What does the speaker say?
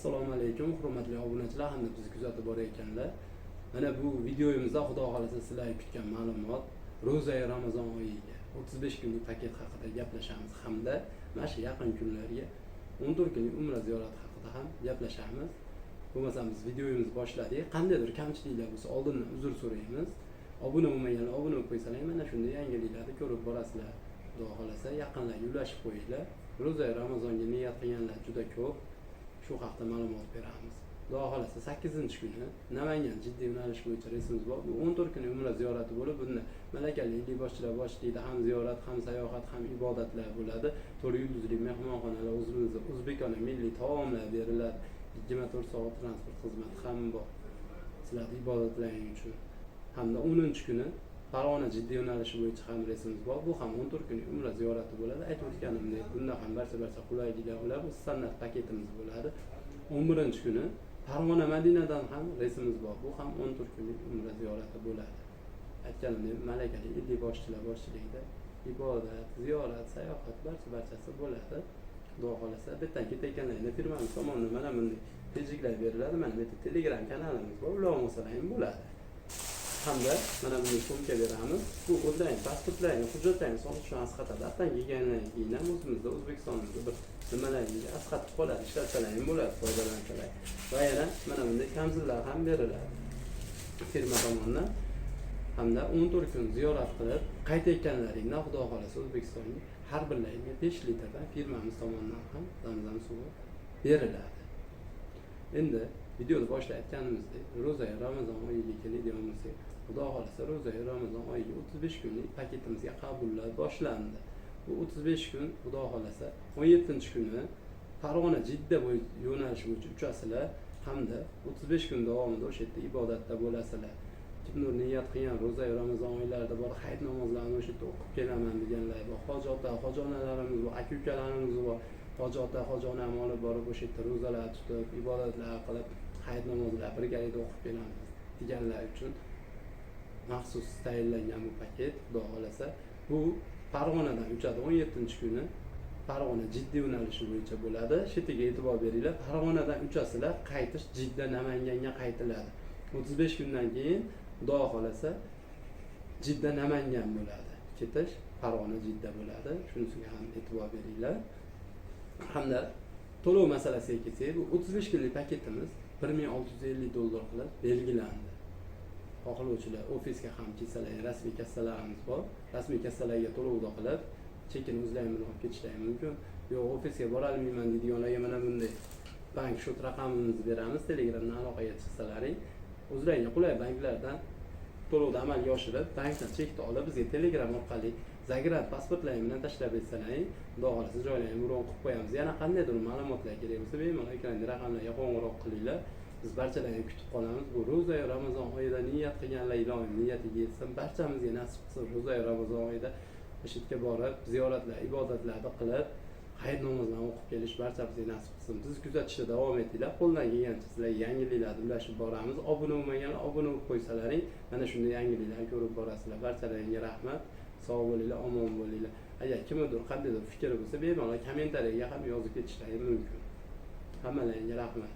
Assalomu alaykum, hurmatli obunachilar hamda bizni kuzatib borayotganlar. Mana bu videomizda Xudo xolasa sizlar kutgan ma'lumot ro'za-yu Ramazon oyiga 35 kunlik paket haqida gaplashamiz hamda mana shu yaqin kunlarga 14 kunlik umra ziyorati haqida ham gaplashamiz. Bo'lmasa biz videomizni boshladik. Qandaydir kamchiliklar bo'lsa oldindan uzr so'raymiz. Obuna bo'lmaganlar obuna bo'lib qo'ysalar, mana shunday yangiliklarni ko'rib borasizlar. Xudo xolasa yaqinlarga ulashib qo'yinglar. Ro'za-yu Ramazonga niyat qilganlar juda ko'p. Shu haqda ma'lumot beramiz. Xudo xolasa 8-kuni Namangan jiddiy yo'nalish bo'yicha reysimiz bor. Bu 14 kunlik umra ziyorati bo'lib, bunda malakali liboschilar boshlaydi, ham ziyorat, ham sayohat, ham ibodatlar bo'ladi. 4 yulduzli mehmonxonalar, o'zbekona milliy taomlar beriladi. 24 soat transport xizmati ham bor. Sizlarning ibodatlaringiz uchun. Hamda 10-kuni Farg'ona jiddiy yo'nalishi bo'yicha ham reysimiz bor. Bu ham 14 kunlik umra ziyorati bo'ladi. Aytib o'tganimdek, bunda ham barcha qulayliklar bo'ladi. Bu standart paketimiz bo'ladi. 11-kuni Farg'ona Madinadan ham reysimiz bor. Bu ham 14 kunlik umra ziyorati bo'ladi. Aytganimdek, malakali ilmiy boshchilar boshchiligida ibodat, ziyorat, sayohat barchasi bo'ladi. Xudo xolasa bittadan ketayotganlarga firmamiz tomonidan mana bunday tejiklar beriladi. Mana bu yerda Telegram kanalimiz bor. Ular olmasalar ham bo'ladi. Hamda mana bunday sumka beramiz. Bu onlayn pasportlarni, hujjatlarni solish asqatadi. Atdan kelgandan keyin ham o'zimizda O'zbekistonimizda bir nimalarga asqatib qoladi, ishlatsalar ham bo'ladi, foydalansalar. Va yana mana bunday kamzillar ham beriladi firma tomonidan. Hamda 14 kun ziyorat qilib qaytayotganlaringda Xudo xolasa O'zbekistonga har birlariga 5 litrdan firmamiz tomonidan ham Zamzam suvi beriladi. Endi videoni boshlayotganimizdek, ro'za-yu Ramazon oyiga keladigan bo'lsak, Xudo xolasa ro'za-yu Ramazon oyiga 35 kunlik paketimizga qabullar boshlandi. Bu 35 kun Xudo xolasa 17-kuni Farg'ona Jidda yo'nalishi bo'yicha uchasizlar hamda 35 kun davomida o'sha yerda ibodatda bo'lasizlar. Kimdir niyat qilgan ro'za-yu Ramazon oylarida bor hayit namozlarini o'sha yerda o'qib kelaman deganlar bor. Hoji ota, hoji onalarimiz bor, aka-ukalarimiz bor. Hoji ota, hoji onam olib borib o'sha yerda ro'zalar tutib, ibodatlar qilib, hayit namozlar birgalikda o'qib kelamiz deganlar uchun maxsus tayinlangan bu paket. Xudo xolasa bu Farg'onadan uchadi 17-kuni Farg'ona Jidda yo'nalishi bo'yicha bo'ladi. Shu yerga e'tibor beringlar. Farg'onadan uchasizlar, qaytish Jidda Namanganga qaytiladi. 35 kundan keyin Xudo xolasa Jidda Namangan bo'ladi. Ketish Farg'ona Jidda bo'ladi. Shunisiga ham e'tibor beringlar. Hamda to'lov masalasiga kelsak, bu 35 kunlik paketimiz $1650 qilib belgilandi. Xohlovchilar ofisga ham kelsalar, rasmiy kassalarimiz bor. Rasmiy kassalarga to'lovni qilib, chekin o'zlaringiz bilan olib ketishlari mumkin. Yo'q, ofisga bora olmayman deydiganlarga mana bunday bank shot raqamimizni beramiz. Telegramdan aloqaga chiqsalaring, o'zlaringizga qulay banklardan to'lovni amalga oshirib, bankdan chekni olib, bizga Telegram orqali Zagrad pasportlaringiz bilan tashlab bersalaring, Xudo xolasa joylaringizni bron qilib qo'yamiz. Yana qandaydir ma'lumotlar kerak bo'lsa, bemalol ekrandagi raqamlarga qo'ng'iroq qilinglar. Biz barchalarni kutib qolamiz. Bu ro'za-yu Ramazon oyida niyat qilganlar ilohim niyatiga yetsin. Barchamizga nasib qilsin ro'za-yu Ramazon oyida o'sha yerga borib, ziyoratlar, ibodatlarni qilib, hayit namozlarini o'qib kelish barchamizga nasib qilsin. Bizni kuzatishda davom etinglar. Qo'ldan kelgancha sizlarga yangiliklarni ulashib boramiz. Obuna bo'lmaganlar obuna bo'lib qo'ysalaring, mana shunday yangiliklarni ko'rib borasizlar. Barchalaringga rahmat. Sog' bo'linglar, omon bo'linglar. Agar kimdir qandaydir fikri bo'lsa, bemalol kommentariyaga ham yozib ketishlari mumkin. Hammalaringga rahmat.